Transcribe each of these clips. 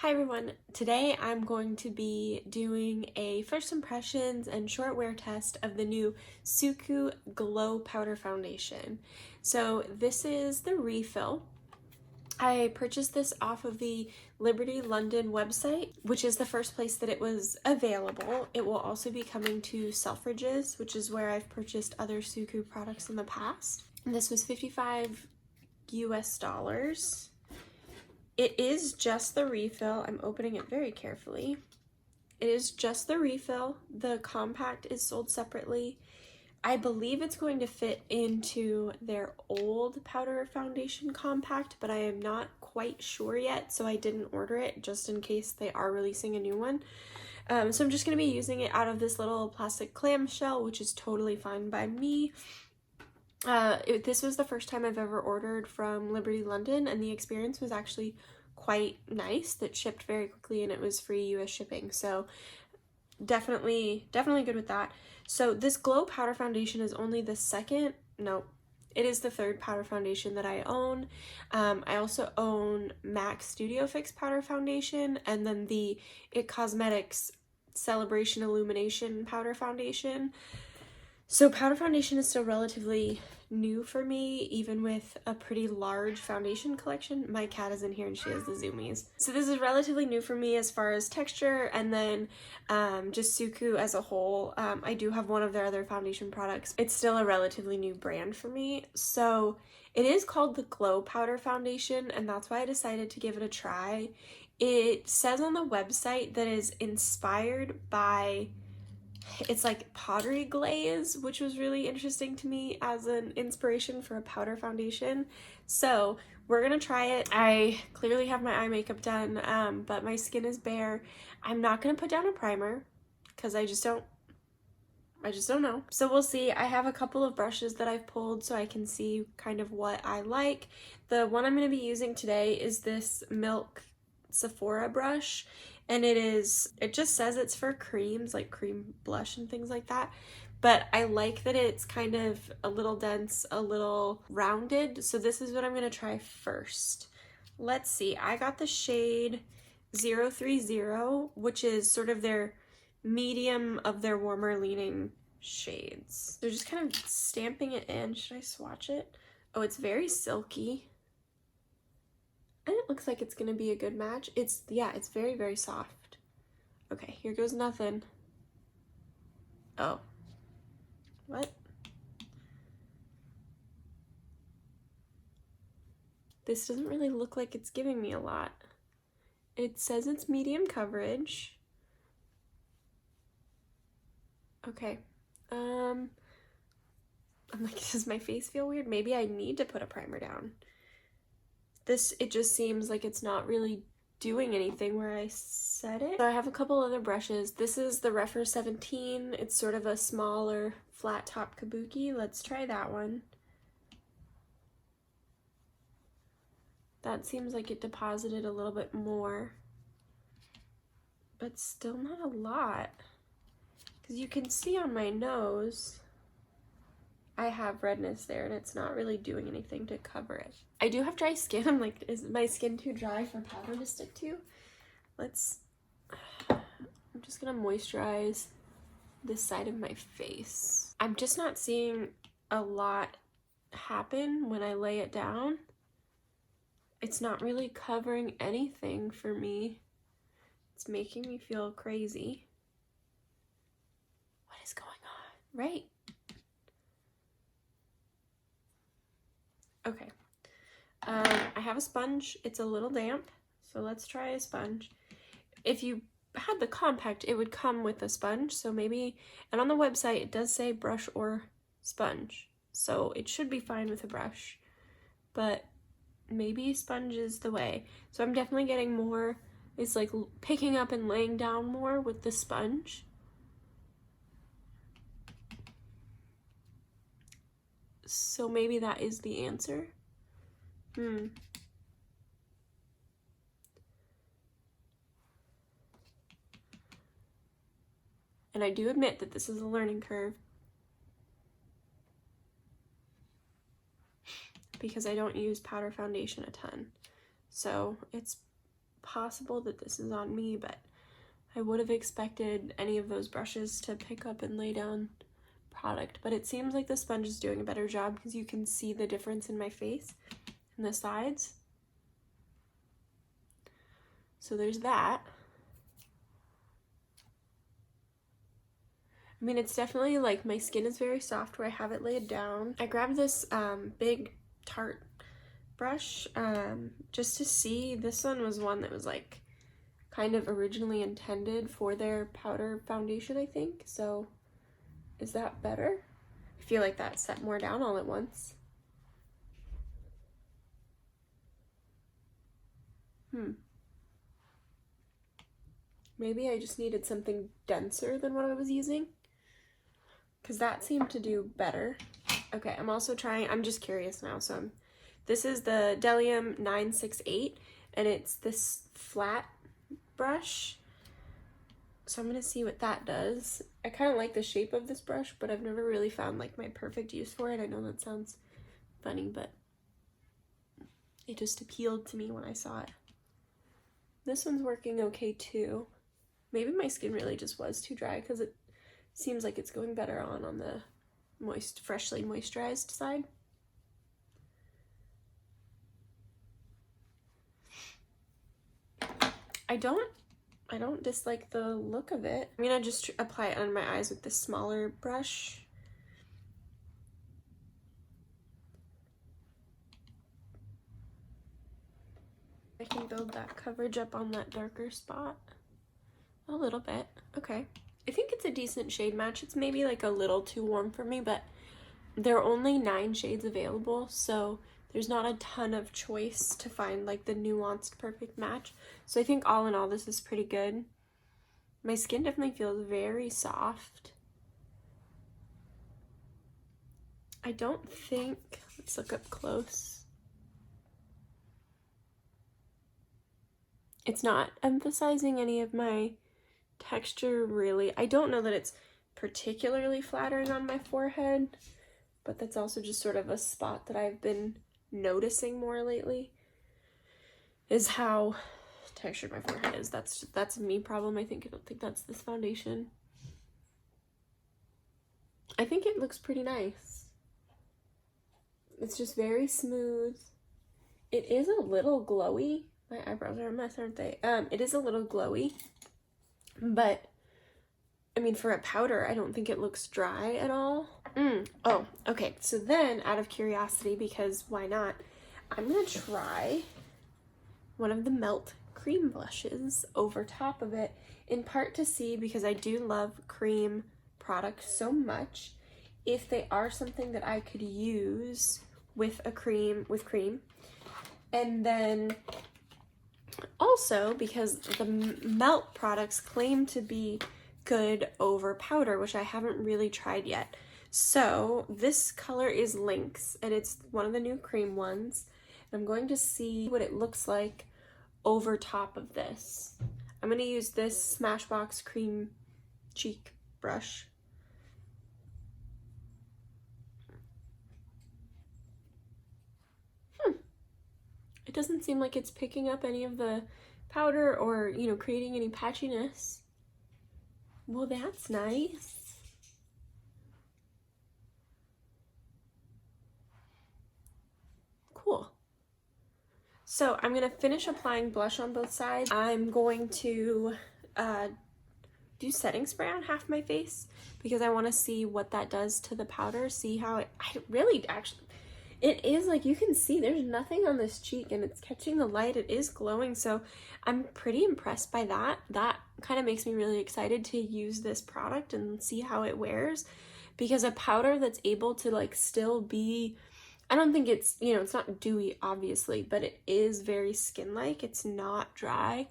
Hi everyone, today I'm going to be doing a first impressions and short wear test of the new Suqqu Glow Powder Foundation. So this is the refill. I purchased this off of the Liberty London website, which is the first place that it was available. It will also be coming to Selfridges, which is where I've purchased other Suqqu products in the past. And this was $55 US. It is just the refill. I'm opening it very carefully. It is just the refill. The compact is sold separately. I believe it's going to fit into their old powder foundation compact, but I am not quite sure yet, so I didn't order it just in case they are releasing a new one. So I'm just going to be using it out of this little plastic clamshell, which is totally fine by me. This was the first time I've ever ordered from Liberty London, and the experience was actually quite nice. That shipped very quickly and it was free US shipping, so definitely good with that. So this Glow Powder Foundation is only the it is the third powder foundation that I own. I also own MAC Studio Fix Powder Foundation, and then the It Cosmetics Celebration Illumination Powder Foundation. So powder foundation is still relatively new for me, even with a pretty large foundation collection. My cat is in here and she has the zoomies. So this is relatively new for me as far as texture, and then just Suqqu as a whole. I do have one of their other foundation products. It's still a relatively new brand for me. So it is called the Glow Powder Foundation, and that's why I decided to give it a try. It says on the website that is inspired by, it's like pottery glaze, which was really interesting to me as an inspiration for a powder foundation. So we're gonna try it. I clearly have my eye makeup done, but my skin is bare. I'm not gonna put down a primer because I just don't know. So we'll see. I have a couple of brushes that I've pulled so I can see kind of what I like. The one I'm gonna be using today is this Milk Sephora brush, and it just says it's for creams, like cream blush and things like that, but I like that it's kind of a little dense, a little rounded, so this is what I'm going to try first. Let's see, I got the shade 030, which is sort of their medium of their warmer leaning shades. So just kind of stamping it in. Should I swatch it? Oh, it's very silky. And it looks like it's gonna be a good match. It's very, very soft. Okay, here goes nothing. Oh. What? This doesn't really look like it's giving me a lot. It says it's medium coverage. Okay. I'm like, does my face feel weird? Maybe I need to put a primer down. It just seems like it's not really doing anything where I set it. So I have a couple other brushes. This is the Refer 17. It's sort of a smaller flat top kabuki. Let's try that one. That seems like it deposited a little bit more, but still not a lot. Because you can see on my nose, I have redness there, and it's not really doing anything to cover it. I do have dry skin. I'm like, is my skin too dry for powder to stick to? I'm just gonna moisturize this side of my face. I'm just not seeing a lot happen when I lay it down. It's not really covering anything for me. It's making me feel crazy. What is going on? Right? Okay. I have a sponge. It's a little damp, so let's try a sponge. If you had the compact, it would come with a sponge, so maybe, and on the website it does say brush or sponge, so it should be fine with a brush, but maybe sponge is the way. So I'm definitely getting more, it's like picking up and laying down more with the sponge. So maybe that is the answer. And I do admit that this is a learning curve because I don't use powder foundation a ton. So it's possible that this is on me, but I would have expected any of those brushes to pick up and lay down product. But it seems like the sponge is doing a better job because you can see the difference in my face and the sides. So there's that. I mean, it's definitely like my skin is very soft where I have it laid down. I grabbed this big Tarte brush just to see. This one was one that was like kind of originally intended for their powder foundation, I think. So is that better? I feel like that set more down all at once. Maybe I just needed something denser than what I was using, because that seemed to do better. Okay, I'm also trying, I'm just curious now, so this is the Delium 968, and it's this flat brush, so I'm gonna see what that does. I kind of like the shape of this brush, but I've never really found like my perfect use for it. I know that sounds funny, but it just appealed to me when I saw it. This one's working okay too. Maybe my skin really just was too dry, because it seems like it's going better on the freshly moisturized side. I don't dislike the look of it. I'm gonna just apply it on my eyes with this smaller brush. I can build that coverage up on that darker spot a little bit. Okay. I think it's a decent shade match. It's maybe like a little too warm for me, but there are only 9 shades available, so there's not a ton of choice to find like the nuanced perfect match. So I think all in all, this is pretty good. My skin definitely feels very soft. I don't think, let's look up close. It's not emphasizing any of my texture really. I don't know that it's particularly flattering on my forehead, but that's also just sort of a spot that I've been noticing more lately, is how textured my forehead is. That's a me problem. I don't think that's this foundation. I think it looks pretty nice. It's just very smooth. It is a little glowy. My eyebrows are a mess, aren't they? It is a little glowy, but I mean, for a powder, I don't think it looks dry at all. Oh, okay. So then, out of curiosity, because why not, I'm gonna try one of the Melt cream blushes over top of it, in part to see, because I do love cream products so much, if they are something that I could use with cream. And then also, because the Melt products claim to be good over powder, which I haven't really tried yet. So this color is Lynx, and it's one of the new cream ones. I'm going to see what it looks like over top of this. I'm going to use this Smashbox Cream Cheek brush. It doesn't seem like it's picking up any of the powder or, you know, creating any patchiness. Well, that's nice. Cool. So I'm going to finish applying blush on both sides. I'm going to do setting spray on half my face because I want to see what that does to the powder, see how it is like, you can see there's nothing on this cheek and it's catching the light. It is glowing, so I'm pretty impressed by that. That kind of makes me really excited to use this product and see how it wears, because a powder that's able to like still be, I don't think it's, you know, it's not dewy obviously, but it is very skin-like. It's not dry.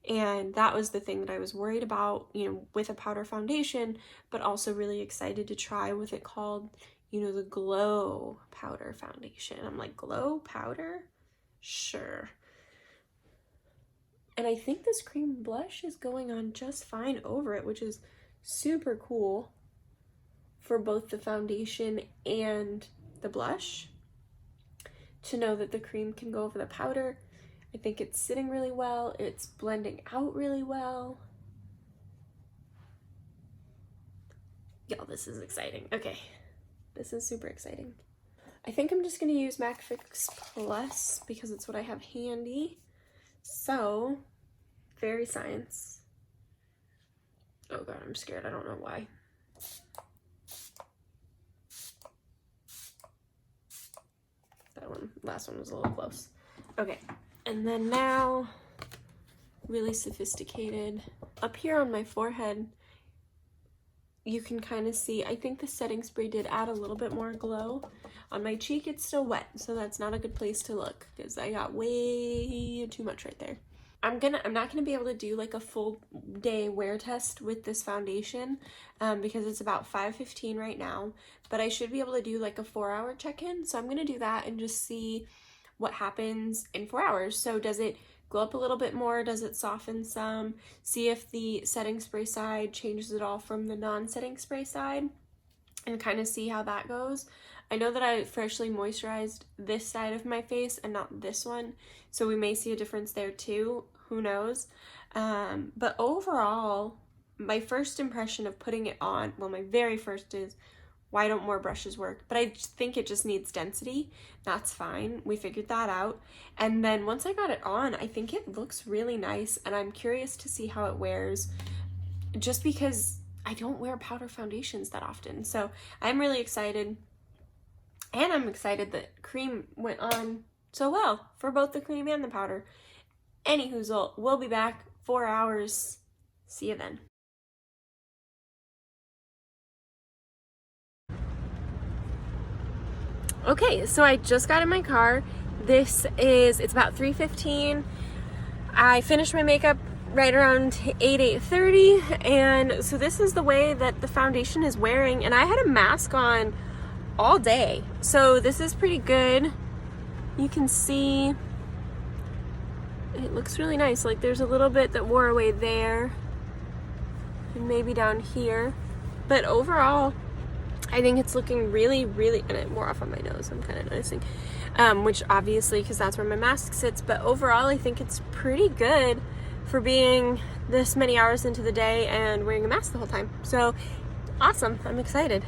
And that was the thing that I was worried about, you know, with a powder foundation, but also really excited to try with it called, you know, the Glow Powder foundation. I'm like, Glow Powder? Sure. And I think this cream blush is going on just fine over it, which is super cool for both the foundation and the blush, to know that the cream can go over the powder. I think it's sitting really well. It's blending out really well. Y'all, this is exciting. Okay, this is super exciting. I think I'm just gonna use MAC Fix Plus because it's what I have handy. So, Fairy Science. Oh god, I'm scared. I don't know why. That one, last one was a little close. Okay, and then now, really sophisticated. Up here on my forehead, you can kind of see, I think the setting spray did add a little bit more glow. On my cheek, it's still wet, so that's not a good place to look because I got way too much right there. I'm not gonna be able to do like a full day wear test with this foundation because it's about 5:15 right now, but I should be able to do like a 4-hour check-in. So I'm gonna do that and just see what happens in 4 hours. So does it glow up a little bit more? Does it soften some? See if the setting spray side changes at all from the non-setting spray side and kind of see how that goes. I know that I freshly moisturized this side of my face and not this one, so we may see a difference there too. Who knows? But overall, my first impression of putting it on, well, my very first is, why don't more brushes work? But I think it just needs density. That's fine. We figured that out. And then once I got it on, I think it looks really nice, and I'm curious to see how it wears, just because I don't wear powder foundations that often. So I'm really excited. And I'm excited that cream went on so well for both the cream and the powder. Anyhoozle, we'll be back 4 hours. See you then. Okay, so I just got in my car. It's about 3:15. I finished my makeup right around 8:30, and so this is the way that the foundation is wearing, and I had a mask on all day, so this is pretty good. You can see it looks really nice. Like there's a little bit that wore away there and maybe down here, but overall I think it's looking really, really, and it wore off on my nose, I'm kind of noticing, which obviously because that's where my mask sits, but overall I think it's pretty good for being this many hours into the day and wearing a mask the whole time. So awesome, I'm excited.